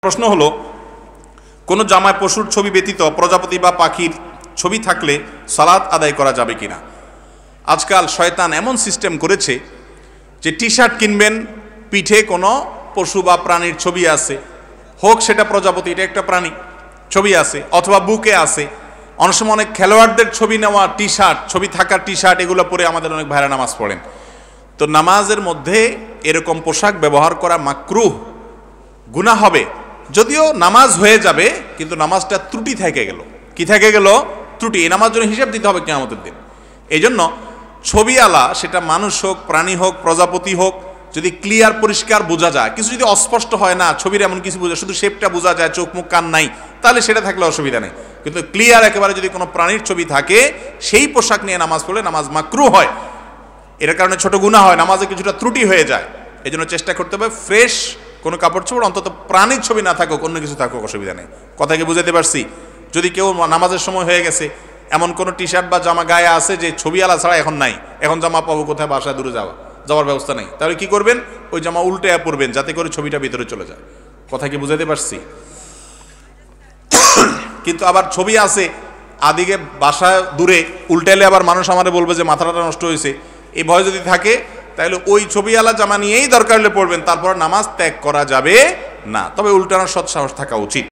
প্রশ্ন হলো, কোনো জামায় পশুর ছবি ব্যতীত প্রজাপতি বা পাখির ছবি থাকলে সালাত আদায় করা যাবে কিনা। আজকাল শয়তান এমন সিস্টেম করেছে যে টি শার্ট কিনবেন, পিঠে কোনো পশু বা প্রাণীর ছবি আছে, হোক সেটা প্রজাপতি, এটা একটা প্রাণী, ছবি আছে, অথবা বুকে আছে। অনেক সময় অনেক খেলোয়াড়দের ছবি নেওয়া টি শার্ট, ছবি থাকা টি শার্ট, এগুলো পরে আমাদের অনেক ভাইরা নামাজ পড়েন। তো নামাজের মধ্যে এরকম পোশাক ব্যবহার করা মাকরুহ, গুনাহ হবে। যদিও নামাজ হয়ে যাবে, কিন্তু নামাজটা ত্রুটি থেকে গেল। কি থেকে গেল? ত্রুটি। এই নামাজ জন্য হিসাব দিতে হবে কিয়ামতের দিন। এই জন্য ছবি আলা, সেটা মানুষ হোক, প্রাণী হোক, প্রজাপতি হোক, যদি ক্লিয়ার পরিষ্কার বোঝা যায়, কিছু যদি অস্পষ্ট হয় না, ছবির এমন কিছু বোঝা, শুধু শেপটা বোঝা যায়, চোখ মুখ কান নাই, তাহলে সেটা থাকলে অসুবিধা নেই। কিন্তু ক্লিয়ার একেবারে যদি কোনো প্রাণীর ছবি থাকে, সেই পোশাক নিয়ে নামাজ পড়লে নামাজ মাকরুহ হয়। এর কারণে ছোট গুনাহ হয়, নামাজে কিছুটা ত্রুটি হয়ে যায়। এই জন্য চেষ্টা করতে হবে ফ্রেশ কোনো কাপড় চোপড়, অন্তত প্রাণীর ছবি না থাকুক, অন্য কিছু থাকুক, অসুবিধা নেই। কথা কি বুঝাতে পারছি? যদি কেউ নামাজের সময় হয়ে গেছে, এমন কোনো টি শার্ট বা জামা গায়ে আছে যে ছবি আলা ছাড়া এখন নাই, এখন জামা পাবো কোথায়, বাসায় দূরে যাওয়ার ব্যবস্থা নেই, তাহলে কি করবেন? ওই জামা উল্টে পরবেন, যাতে করে ছবিটা ভিতরে চলে যায়। কথা কি বুঝাতে পারছি? কিন্তু আবার ছবি আছে আদিকে বাসায় দূরে, উল্টাইলে আবার মানুষ আমাদের বলবে যে মাথাটা নষ্ট হয়েছে, এই ভয় যদি থাকে, তাহলে ওই ছবি আলা জামা নিয়েই দরকার হলে পড়বেন, তারপর নামাজ ত্যাগ করা যাবে না। তবে উল্টানোর সৎ সাহস থাকা উচিত।